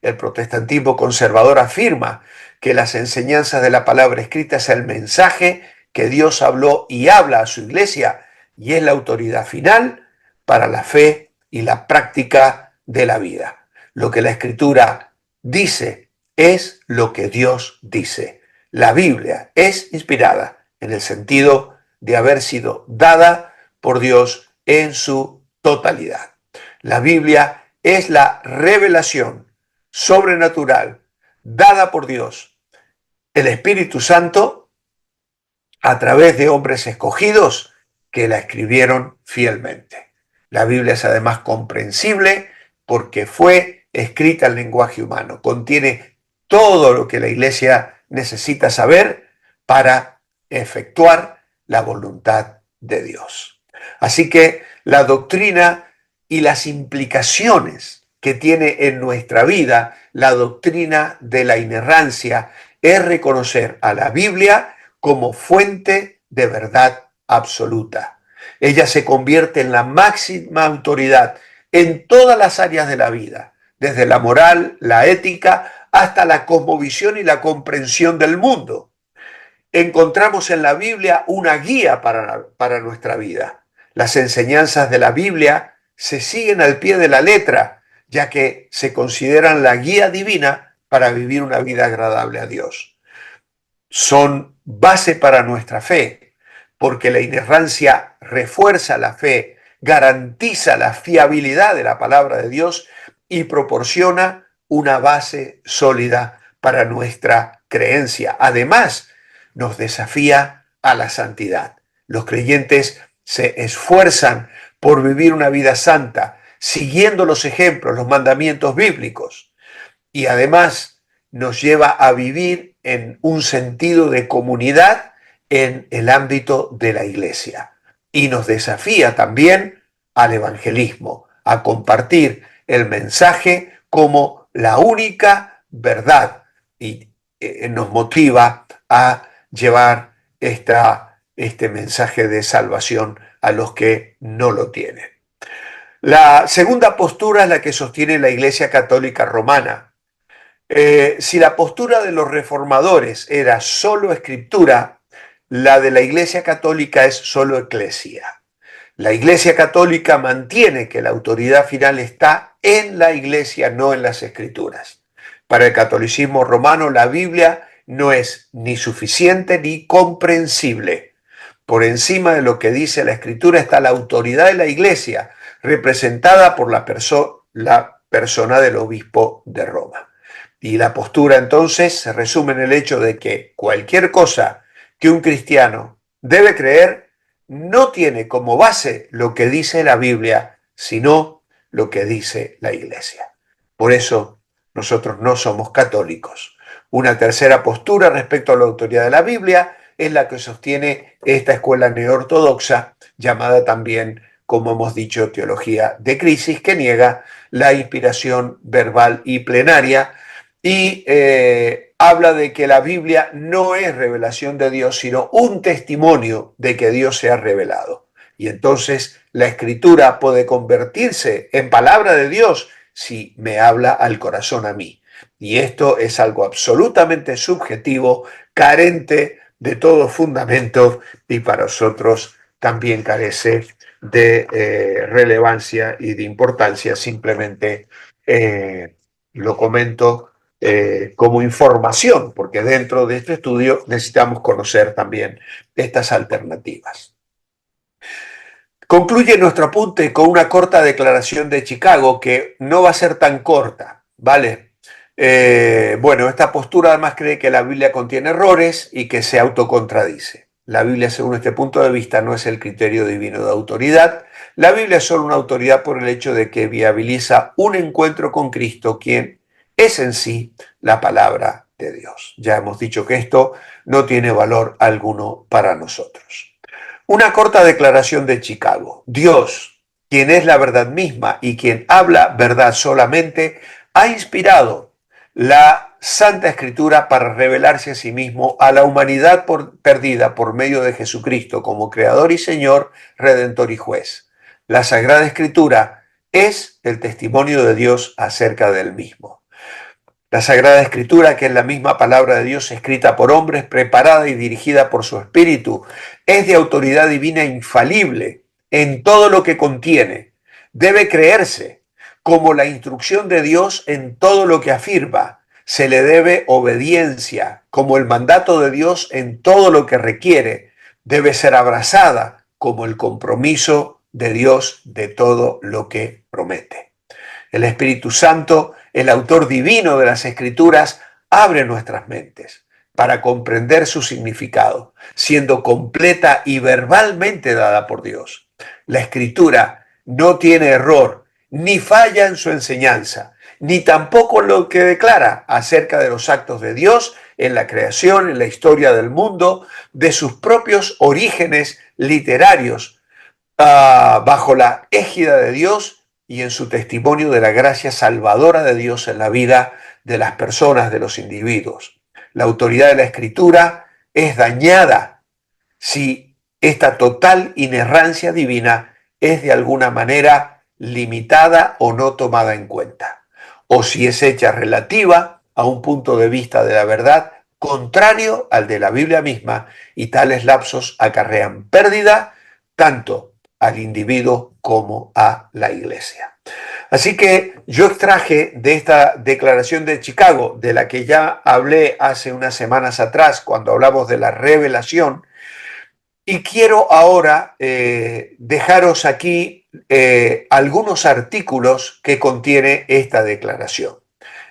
A: El protestantismo conservador afirma que las enseñanzas de la palabra escrita es el mensaje que Dios habló y habla a su iglesia y es la autoridad final para la fe y la práctica de la vida. Lo que la escritura dice es lo que Dios dice. La Biblia es inspirada en el sentido de haber sido dada por Dios en su totalidad. La Biblia es la revelación sobrenatural dada por Dios, el Espíritu Santo, a través de hombres escogidos que la escribieron fielmente. La Biblia es además comprensible porque fue escrita en lenguaje humano. Contiene todo lo que la Iglesia necesita saber para efectuar la voluntad de Dios. Así que la doctrina y las implicaciones que tiene en nuestra vida la doctrina de la inerrancia es reconocer a la Biblia como fuente de verdad absoluta. Ella se convierte en la máxima autoridad en todas las áreas de la vida, desde la moral, la ética, hasta la cosmovisión y la comprensión del mundo. Encontramos en la Biblia una guía para nuestra vida. Las enseñanzas de la Biblia se siguen al pie de la letra, ya que se consideran la guía divina para vivir una vida agradable a Dios. Son base para nuestra fe, porque la inerrancia refuerza la fe, garantiza la fiabilidad de la palabra de Dios y proporciona una base sólida para nuestra creencia. Además, nos desafía a la santidad. Los creyentes se esfuerzan por vivir una vida santa, siguiendo los ejemplos, los mandamientos bíblicos. Y además nos lleva a vivir en un sentido de comunidad en el ámbito de la iglesia. Y nos desafía también al evangelismo, a compartir el mensaje como la única verdad. Y nos motiva a llevar este mensaje de salvación a los que no lo tienen. La segunda postura es la que sostiene la Iglesia Católica Romana. Si la postura de los reformadores era solo escritura, la de la Iglesia Católica es solo eclesia. La Iglesia Católica mantiene que la autoridad final está en la Iglesia, no en las Escrituras. Para el catolicismo romano, la Biblia no es ni suficiente ni comprensible. Por encima de lo que dice la Escritura está la autoridad de la Iglesia, representada por la persona del obispo de Roma. Y la postura entonces se resume en el hecho de que cualquier cosa que un cristiano debe creer no tiene como base lo que dice la Biblia, sino lo que dice la Iglesia. Por eso nosotros no somos católicos. Una tercera postura respecto a la autoridad de la Biblia es la que sostiene esta escuela neortodoxa, llamada también, como hemos dicho, teología de crisis, que niega la inspiración verbal y plenaria y habla de que la Biblia no es revelación de Dios, sino un testimonio de que Dios se ha revelado. Y entonces la Escritura puede convertirse en palabra de Dios si me habla al corazón a mí. Y esto es algo absolutamente subjetivo, carente de todo fundamento y para nosotros también carece de relevancia y de importancia. Simplemente lo comento como información, porque dentro de este estudio necesitamos conocer también estas alternativas. Concluye nuestro apunte con una corta declaración de Chicago que no va a ser tan corta, ¿vale? Bueno, esta postura además cree que la Biblia contiene errores y que se autocontradice. La Biblia, según este punto de vista, no es el criterio divino de autoridad. La Biblia es solo una autoridad por el hecho de que viabiliza un encuentro con Cristo, quien es en sí la palabra de Dios. Ya hemos dicho que esto no tiene valor alguno para nosotros. Una corta declaración de Chicago. Dios, quien es la verdad misma y quien habla verdad solamente, ha inspirado la Santa Escritura para revelarse a sí mismo a la humanidad perdida por medio de Jesucristo como Creador y Señor, Redentor y Juez. La Sagrada Escritura es el testimonio de Dios acerca del mismo. La Sagrada Escritura, que es la misma palabra de Dios escrita por hombres, preparada y dirigida por su Espíritu, es de autoridad divina infalible en todo lo que contiene. Debe creerse como la instrucción de Dios en todo lo que afirma. Se le debe obediencia como el mandato de Dios en todo lo que requiere. Debe ser abrazada como el compromiso de Dios de todo lo que promete. El Espíritu Santo, el autor divino de las Escrituras, abre nuestras mentes para comprender su significado, siendo completa y verbalmente dada por Dios. La Escritura no tiene error, ni falla en su enseñanza, ni tampoco lo que declara acerca de los actos de Dios en la creación, en la historia del mundo, de sus propios orígenes literarios, bajo la égida de Dios y en su testimonio de la gracia salvadora de Dios en la vida de las personas, de los individuos. La autoridad de la Escritura es dañada si esta total inerrancia divina es de alguna manera limitada o no tomada en cuenta, o si es hecha relativa a un punto de vista de la verdad contrario al de la Biblia misma, y tales lapsos acarrean pérdida tanto al individuo como a la Iglesia. Así que yo extraje de esta declaración de Chicago, de la que ya hablé hace unas semanas atrás cuando hablamos de la revelación, y quiero ahora dejaros aquí algunos artículos que contiene esta declaración.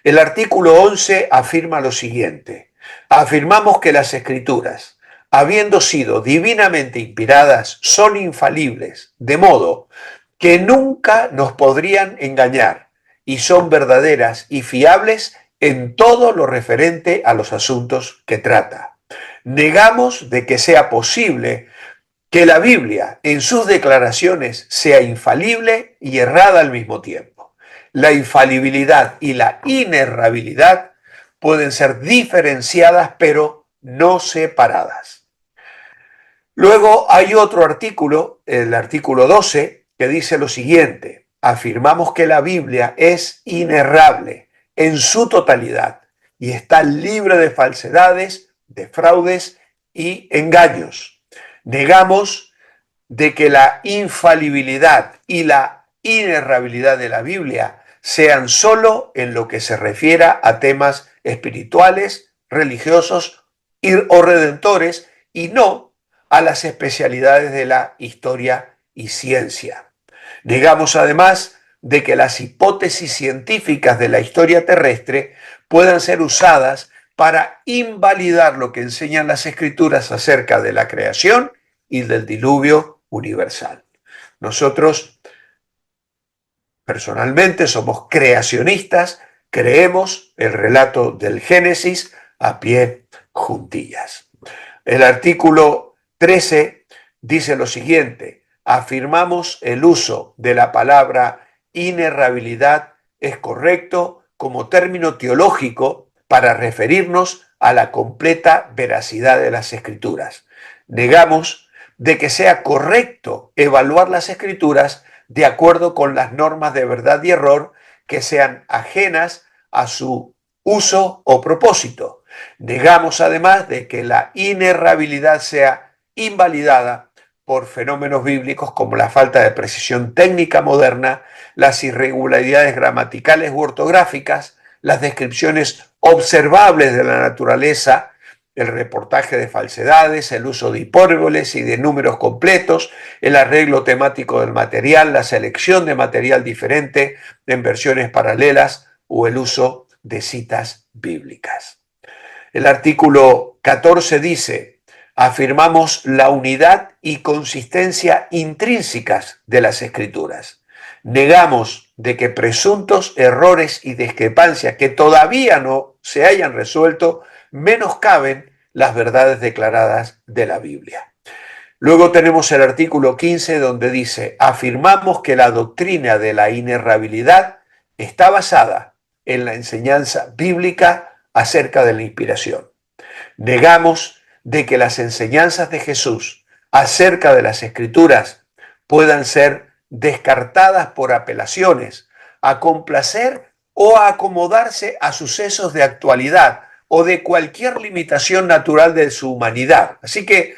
A: El artículo 11 afirma lo siguiente: afirmamos que las Escrituras, habiendo sido divinamente inspiradas, son infalibles, de modo que nunca nos podrían engañar, y son verdaderas y fiables en todo lo referente a los asuntos que trata. Negamos de que sea posible que la Biblia en sus declaraciones sea infalible y errada al mismo tiempo. La infalibilidad y la inerrabilidad pueden ser diferenciadas, pero no separadas. Luego hay otro artículo, el artículo 12, que dice lo siguiente: afirmamos que la Biblia es inerrable en su totalidad y está libre de falsedades, de fraudes y engaños. Negamos de que la infalibilidad y la inerrabilidad de la Biblia sean solo en lo que se refiera a temas espirituales, religiosos o redentores, y no a las especialidades de la historia y ciencia. Negamos además de que las hipótesis científicas de la historia terrestre puedan ser usadas para invalidar lo que enseñan las escrituras acerca de la creación y del diluvio universal. Nosotros personalmente somos creacionistas, creemos el relato del Génesis a pie juntillas. El artículo 13 dice lo siguiente: afirmamos el uso de la palabra inerrabilidad es correcto como término teológico para referirnos a la completa veracidad de las Escrituras. Negamos de que sea correcto evaluar las Escrituras de acuerdo con las normas de verdad y error que sean ajenas a su uso o propósito. Negamos además de que la inerrabilidad sea invalidada por fenómenos bíblicos como la falta de precisión técnica moderna, las irregularidades gramaticales u ortográficas, las descripciones observables de la naturaleza, el reportaje de falsedades, el uso de hipérboles y de números completos, el arreglo temático del material, la selección de material diferente en versiones paralelas o el uso de citas bíblicas. El artículo 14 dice: afirmamos la unidad y consistencia intrínsecas de las Escrituras. Negamos de que presuntos errores y discrepancias que todavía no se hayan resuelto menoscaben las verdades declaradas de la Biblia. Luego tenemos el artículo 15 donde dice: afirmamos que la doctrina de la inerrabilidad está basada en la enseñanza bíblica acerca de la inspiración. Negamos de que las enseñanzas de Jesús acerca de las Escrituras puedan ser descartadas por apelaciones a complacer o a acomodarse a sucesos de actualidad o de cualquier limitación natural de su humanidad. Así que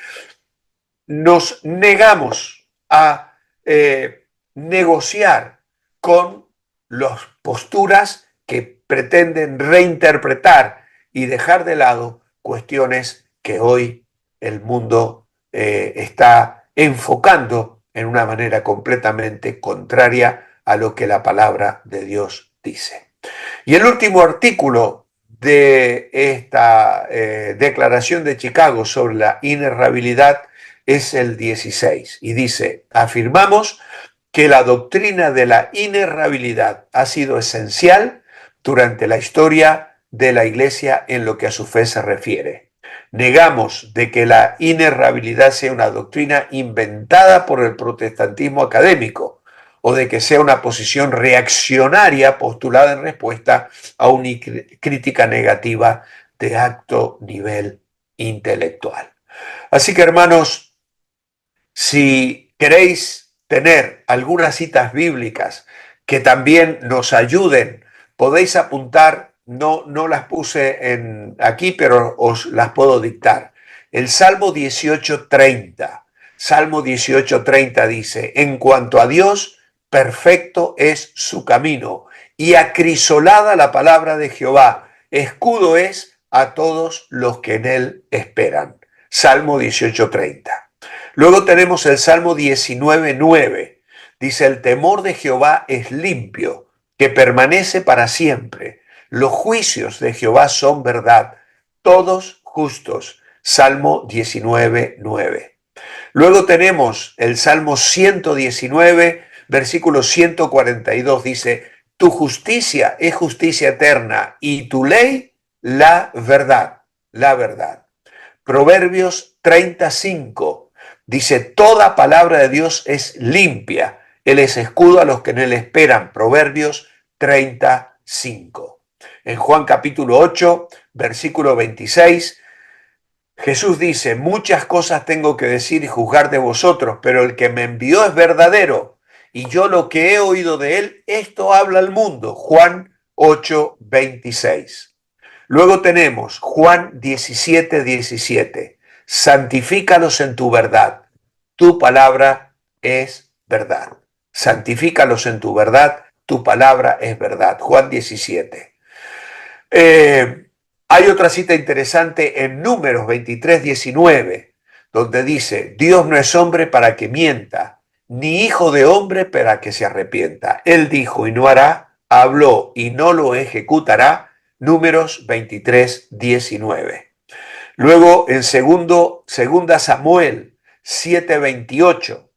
A: nos negamos a negociar con las posturas que pretenden reinterpretar y dejar de lado cuestiones que hoy el mundo está enfocando en una manera completamente contraria a lo que la palabra de Dios dice. Y el último artículo de esta declaración de Chicago sobre la inerrabilidad es el 16 y dice: afirmamos que la doctrina de la inerrabilidad ha sido esencial durante la historia de la Iglesia en lo que a su fe se refiere. Negamos de que la inerrabilidad sea una doctrina inventada por el protestantismo académico o de que sea una posición reaccionaria postulada en respuesta a una crítica negativa de alto nivel intelectual. Así que, hermanos, si queréis tener algunas citas bíblicas que también nos ayuden, podéis apuntar. No las puse aquí, pero os las puedo dictar. El Salmo 18:30. Salmo 18:30 dice: en cuanto a Dios, perfecto es su camino, y acrisolada la palabra de Jehová, escudo es a todos los que en él esperan. Salmo 18:30. Luego tenemos el Salmo 19:9. Dice: el temor de Jehová es limpio, que permanece para siempre. Los juicios de Jehová son verdad, todos justos. Salmo 19:9. Luego tenemos el Salmo 119, versículo 142. Dice: tu justicia es justicia eterna y tu ley la verdad, la verdad. Proverbios 35 dice: toda palabra de Dios es limpia, él es escudo a los que en él esperan. Proverbios 35. En Juan capítulo 8, versículo 26, Jesús dice: muchas cosas tengo que decir y juzgar de vosotros, pero el que me envió es verdadero, y yo lo que he oído de él, esto habla al mundo. Juan 8, 26. Luego tenemos Juan 17, 17. Santifícalos en tu verdad, tu palabra es verdad. Santifícalos en tu verdad, tu palabra es verdad. Juan 17. Hay otra cita interesante en Números 23, 19, donde dice, Dios no es hombre para que mienta, ni hijo de hombre para que se arrepienta. Él dijo y no hará, habló y no lo ejecutará. Números 23, 19. Luego en segunda Samuel 7:28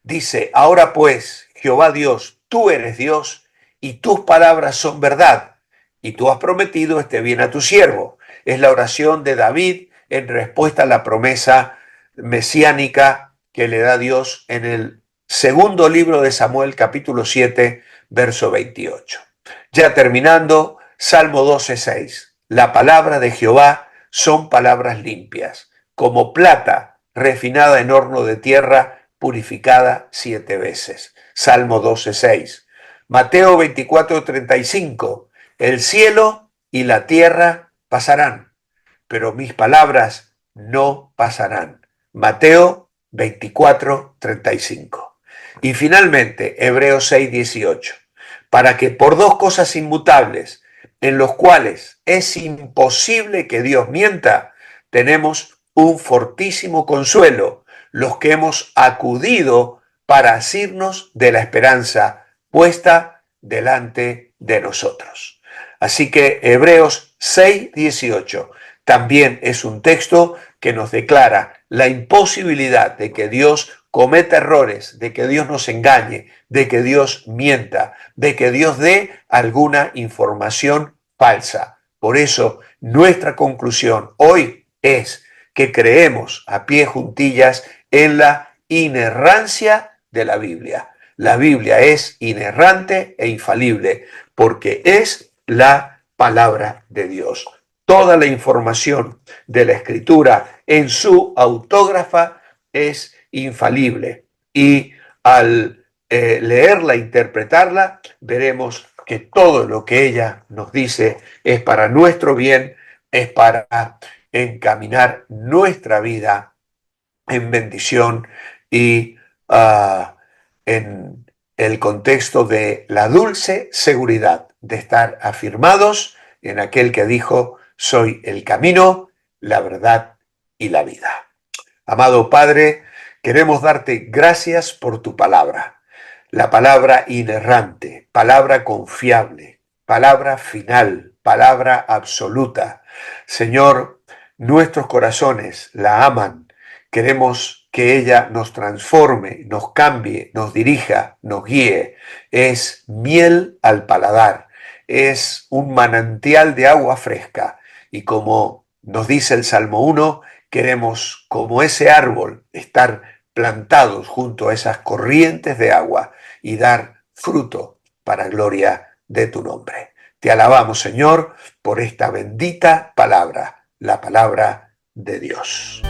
A: dice, ahora pues, Jehová Dios, tú eres Dios y tus palabras son verdad y tú has prometido este bien a tu siervo. Es la oración de David en respuesta a la promesa mesiánica que le da Dios en el segundo libro de Samuel, capítulo 7, verso 28. Ya terminando, Salmo 12:6. La palabra de Jehová son palabras limpias, como plata refinada en horno de tierra, purificada 7 veces. Salmo 12:6. Mateo 24:35. El cielo y la tierra pasarán, pero mis palabras no pasarán. Mateo 24:35. Y finalmente, Hebreos 6:18. Para que por dos cosas inmutables, en los cuales es imposible que Dios mienta, tenemos un fortísimo consuelo, los que hemos acudido para asirnos de la esperanza puesta delante de nosotros. Así que Hebreos 6:18 también es un texto que nos declara la imposibilidad de que Dios cometa errores, de que Dios nos engañe, de que Dios mienta, de que Dios dé alguna información falsa. Por eso, nuestra conclusión hoy es que creemos a pie juntillas en la inerrancia de la Biblia. La Biblia es inerrante e infalible porque es la palabra de Dios. Toda la información de la Escritura en su autógrafa es infalible y al leerla, interpretarla, veremos que todo lo que ella nos dice es para nuestro bien, es para encaminar nuestra vida en bendición y en el contexto de la dulce seguridad de estar afirmados en aquel que dijo, soy el camino, la verdad y la vida. Amado Padre, queremos darte gracias por tu palabra, la palabra inerrante, palabra confiable, palabra final, palabra absoluta. Señor, nuestros corazones la aman, queremos que ella nos transforme, nos cambie, nos dirija, nos guíe. Es miel al paladar, es un manantial de agua fresca y como nos dice el Salmo 1, queremos, como ese árbol, estar plantados junto a esas corrientes de agua y dar fruto para gloria de tu nombre. Te alabamos, Señor, por esta bendita palabra, la palabra de Dios.